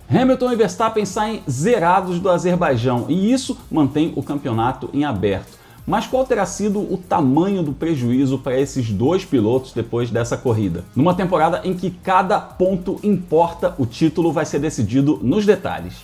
Hamilton e Verstappen saem zerados do Azerbaijão e isso mantém o campeonato em aberto. Mas qual terá sido o tamanho do prejuízo para esses dois pilotos depois dessa corrida? Numa temporada em que cada ponto importa, o título vai ser decidido nos detalhes.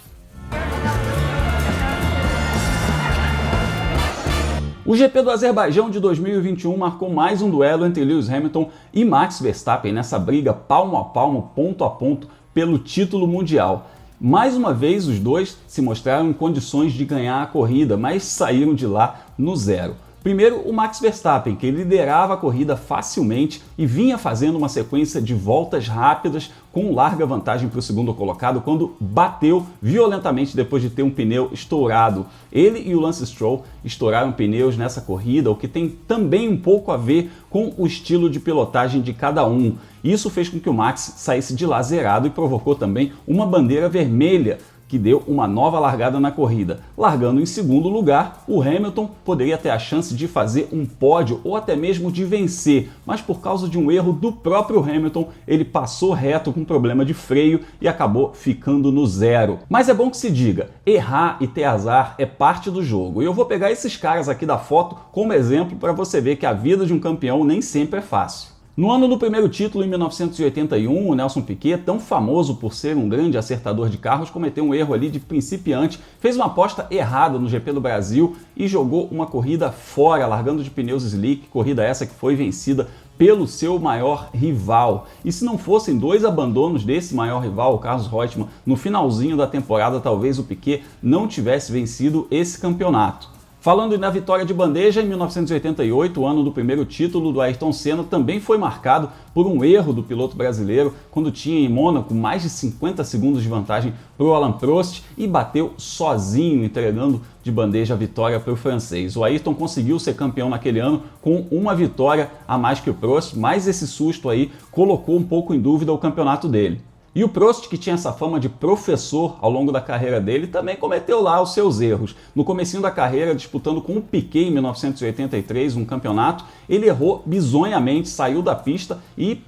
O GP do Azerbaijão de 2021 marcou mais um duelo entre Lewis Hamilton e Max Verstappen nessa briga palmo a palmo, ponto a ponto, pelo título mundial. Mais uma vez, os dois se mostraram em condições de ganhar a corrida, mas saíram de lá no zero. Primeiro, o Max Verstappen, que liderava a corrida facilmente e vinha fazendo uma sequência de voltas rápidas com larga vantagem para o segundo colocado quando bateu violentamente depois de ter um pneu estourado. Ele e o Lance Stroll estouraram pneus nessa corrida, o que tem também um pouco a ver com o estilo de pilotagem de cada um. Isso fez com que o Max saísse de lá zerado e provocou também uma bandeira vermelha, que deu uma nova largada na corrida. Largando em segundo lugar, o Hamilton poderia ter a chance de fazer um pódio ou até mesmo de vencer, mas por causa de um erro do próprio Hamilton, ele passou reto com problema de freio e acabou ficando no zero. Mas é bom que se diga, errar e ter azar é parte do jogo. E eu vou pegar esses caras aqui da foto como exemplo para você ver que a vida de um campeão nem sempre é fácil. No ano do primeiro título, em 1981, o Nelson Piquet, tão famoso por ser um grande acertador de carros, cometeu um erro ali de principiante, fez uma aposta errada no GP do Brasil e jogou uma corrida fora, largando de pneus slick, corrida essa que foi vencida pelo seu maior rival. E se não fossem dois abandonos desse maior rival, o Carlos Reutemann, no finalzinho da temporada, talvez o Piquet não tivesse vencido esse campeonato. Falando na vitória de bandeja, em 1988, o ano do primeiro título do Ayrton Senna também foi marcado por um erro do piloto brasileiro quando tinha em Mônaco mais de 50 segundos de vantagem para o Alain Prost e bateu sozinho, entregando de bandeja a vitória para o francês. O Ayrton conseguiu ser campeão naquele ano com uma vitória a mais que o Prost, mas esse susto aí colocou um pouco em dúvida o campeonato dele. E o Prost, que tinha essa fama de professor ao longo da carreira dele, também cometeu lá os seus erros. No comecinho da carreira, disputando com o Piquet em 1983, um campeonato, ele errou bizonhamente, saiu da pista e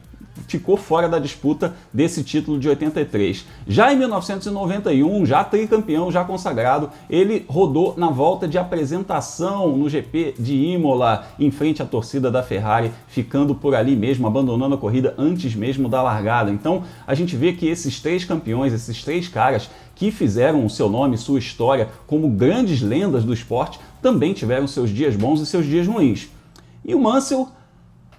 ficou fora da disputa desse título de 83. Já em 1991, já tricampeão, já consagrado, ele rodou na volta de apresentação no GP de Imola, em frente à torcida da Ferrari, ficando por ali mesmo, abandonando a corrida antes mesmo da largada. Então, a gente vê que esses três campeões, esses três caras que fizeram o seu nome, sua história como grandes lendas do esporte, também tiveram seus dias bons e seus dias ruins. E o Mansell,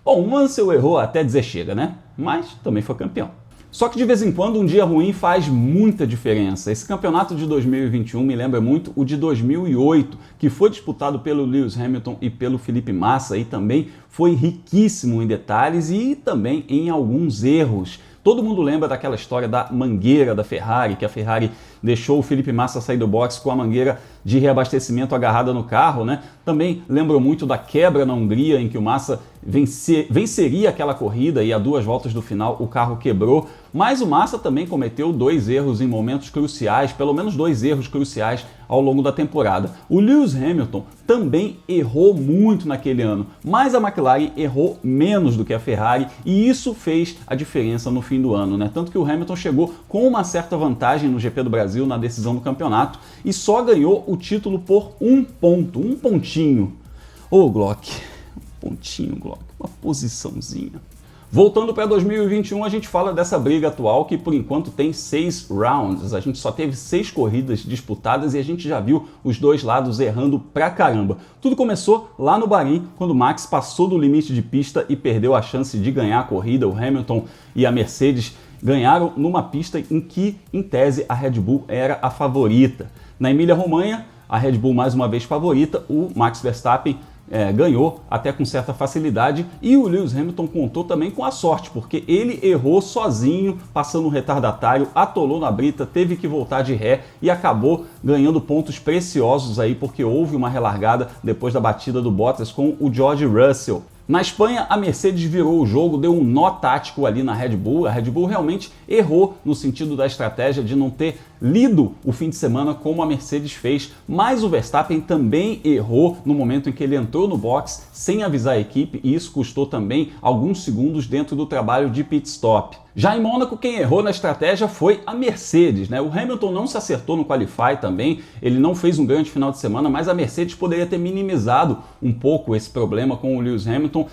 bom, o Mansell errou até dizer chega, né? Mas também foi campeão. Só que de vez em quando um dia ruim faz muita diferença. Esse campeonato de 2021 me lembra muito o de 2008, que foi disputado pelo Lewis Hamilton e pelo Felipe Massa e também foi riquíssimo em detalhes e também em alguns erros. Todo mundo lembra daquela história da mangueira da Ferrari, que a Ferrari deixou o Felipe Massa sair do box com a mangueira de reabastecimento agarrada no carro, né? Também lembrou muito da quebra na Hungria, em que o Massa venceria aquela corrida e a 2 voltas do final o carro quebrou. Mas o Massa também cometeu 2 erros em momentos cruciais, pelo menos 2 erros cruciais ao longo da temporada. O Lewis Hamilton também errou muito naquele ano, mas a McLaren errou menos do que a Ferrari e isso fez a diferença no fim do ano, né? Tanto que o Hamilton chegou com uma certa vantagem no GP do Brasil na decisão do campeonato e só ganhou o título por 1 ponto, um pontinho. Ô Glock, um pontinho, Glock, uma posiçãozinha. Voltando para 2021, a gente fala dessa briga atual que por enquanto tem 6 rounds. A gente só teve 6 corridas disputadas e a gente já viu os dois lados errando pra caramba. Tudo começou lá no Bahrein, quando Max passou do limite de pista e perdeu a chance de ganhar a corrida. O Hamilton e a Mercedes ganharam numa pista em que, em tese, a Red Bull era a favorita. Na Emília-Romanha, a Red Bull mais uma vez favorita, o Max Verstappen ganhou até com certa facilidade e o Lewis Hamilton contou também com a sorte, porque ele errou sozinho, passando um retardatário, atolou na brita, teve que voltar de ré e acabou ganhando pontos preciosos aí, porque houve uma relargada depois da batida do Bottas com o George Russell. Na Espanha, a Mercedes virou o jogo, deu um nó tático ali na Red Bull. A Red Bull realmente errou no sentido da estratégia de não ter lido o fim de semana como a Mercedes fez, mas o Verstappen também errou no momento em que ele entrou no box sem avisar a equipe e isso custou também alguns segundos dentro do trabalho de pit stop. Já em Mônaco, quem errou na estratégia foi a Mercedes, né? O Hamilton não se acertou no Qualify também, ele não fez um grande final de semana, mas a Mercedes poderia ter minimizado um pouco esse problema com o Lewis Hamilton,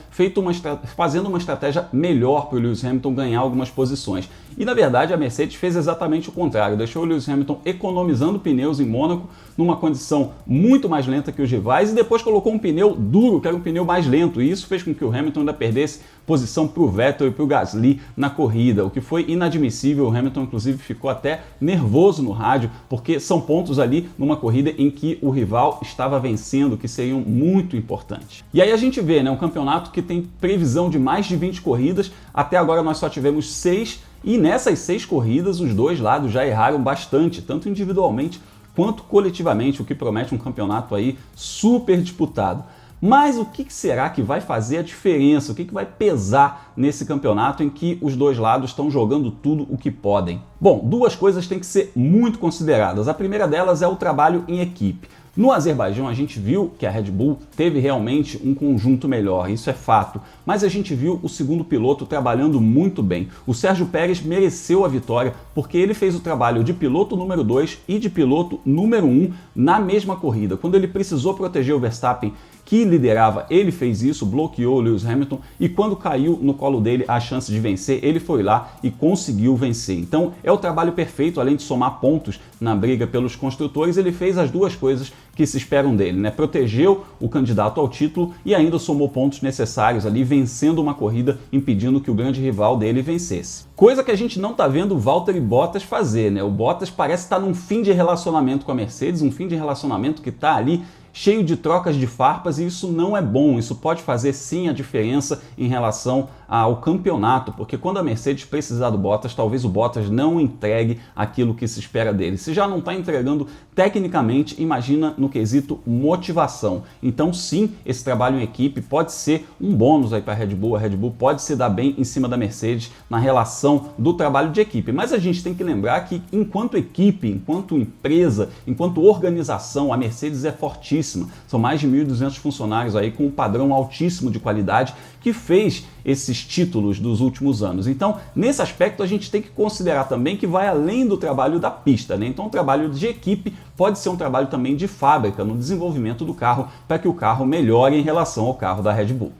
fazendo uma estratégia melhor para o Lewis Hamilton ganhar algumas posições. E na verdade a Mercedes fez exatamente o contrário, deixou o Lewis Hamilton economizando pneus em Mônaco, numa condição muito mais lenta que os rivais, e depois colocou um pneu duro, que era um pneu mais lento, e isso fez com que o Hamilton ainda perdesse posição para o Vettel e para o Gasly na corrida, o que foi inadmissível. O Hamilton inclusive ficou até nervoso no rádio, porque são pontos ali numa corrida em que o rival estava vencendo, que seriam muito importantes. E aí a gente vê, né, um campeonato que tem previsão de mais de 20 corridas, até agora nós só tivemos 6, e nessas 6 corridas os dois lados já erraram bastante, tanto individualmente quanto coletivamente, o que promete um campeonato aí super disputado. Mas o que será que vai fazer a diferença? O que vai pesar nesse campeonato em que os dois lados estão jogando tudo o que podem? Bom, duas coisas têm que ser muito consideradas. A primeira delas é o trabalho em equipe. No Azerbaijão a gente viu que a Red Bull teve realmente um conjunto melhor, isso é fato, mas a gente viu o segundo piloto trabalhando muito bem. O Sérgio Pérez mereceu a vitória porque ele fez o trabalho de piloto número 2 e de piloto número 1 na mesma corrida. Quando ele precisou proteger o Verstappen, que liderava, ele fez isso, bloqueou o Lewis Hamilton, e quando caiu no colo dele a chance de vencer, ele foi lá e conseguiu vencer. Então é o trabalho perfeito, além de somar pontos na briga pelos construtores, ele fez as duas coisas que se esperam dele, né? Protegeu o candidato ao título e ainda somou pontos necessários ali, vencendo uma corrida, impedindo que o grande rival dele vencesse. Coisa que a gente não tá vendo o Valtteri Bottas fazer, né? O Bottas parece estar num fim de relacionamento com a Mercedes, um fim de relacionamento que tá ali cheio de trocas de farpas, e isso não é bom, isso pode fazer sim a diferença em relação ao campeonato, porque quando a Mercedes precisar do Bottas, talvez o Bottas não entregue aquilo que se espera dele. Se já não está entregando tecnicamente, imagina no quesito motivação. Então sim, esse trabalho em equipe pode ser um bônus aí para a Red Bull pode se dar bem em cima da Mercedes na relação do trabalho de equipe, mas a gente tem que lembrar que enquanto equipe, enquanto empresa, enquanto organização, a Mercedes é fortíssima. São mais de 1.200 funcionários aí com um padrão altíssimo de qualidade que fez esses títulos dos últimos anos. Então, nesse aspecto, a gente tem que considerar também que vai além do trabalho da pista, né? Então, o trabalho de equipe pode ser um trabalho também de fábrica, no desenvolvimento do carro, para que o carro melhore em relação ao carro da Red Bull.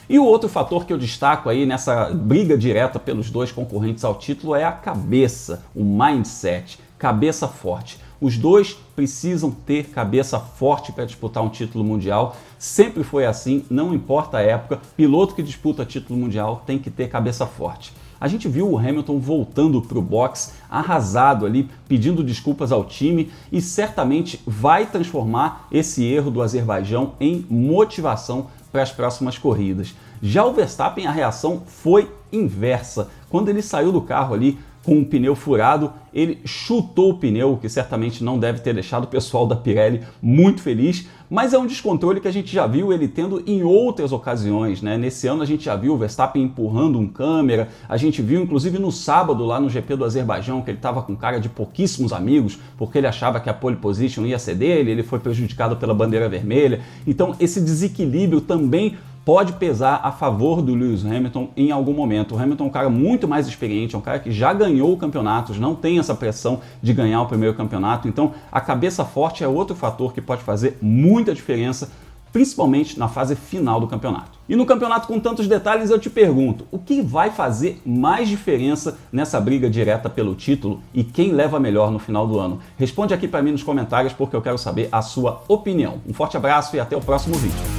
E o outro fator que eu destaco aí nessa briga direta pelos dois concorrentes ao título é a cabeça, o mindset, cabeça forte. Os dois precisam ter cabeça forte para disputar um título mundial. Sempre foi assim, não importa a época, piloto que disputa título mundial tem que ter cabeça forte. A gente viu o Hamilton voltando para o box, arrasado ali, pedindo desculpas ao time, e certamente vai transformar esse erro do Azerbaijão em motivação para as próximas corridas. Já o Verstappen, a reação foi inversa. Quando ele saiu do carro ali com o pneu furado, ele chutou o pneu, que certamente não deve ter deixado o pessoal da Pirelli muito feliz, mas é um descontrole que a gente já viu ele tendo em outras ocasiões, né? Nesse ano a gente já viu o Verstappen empurrando um câmera, a gente viu inclusive no sábado lá no GP do Azerbaijão que ele estava com cara de pouquíssimos amigos, porque ele achava que a pole position ia ser dele, ele foi prejudicado pela bandeira vermelha. Então esse desequilíbrio também pode pesar a favor do Lewis Hamilton em algum momento. O Hamilton é um cara muito mais experiente, é um cara que já ganhou campeonatos, não tem essa pressão de ganhar o primeiro campeonato, então a cabeça forte é outro fator que pode fazer muita diferença, principalmente na fase final do campeonato. E no campeonato com tantos detalhes eu te pergunto, o que vai fazer mais diferença nessa briga direta pelo título e quem leva melhor no final do ano? Responde aqui para mim nos comentários porque eu quero saber a sua opinião. Um forte abraço e até o próximo vídeo.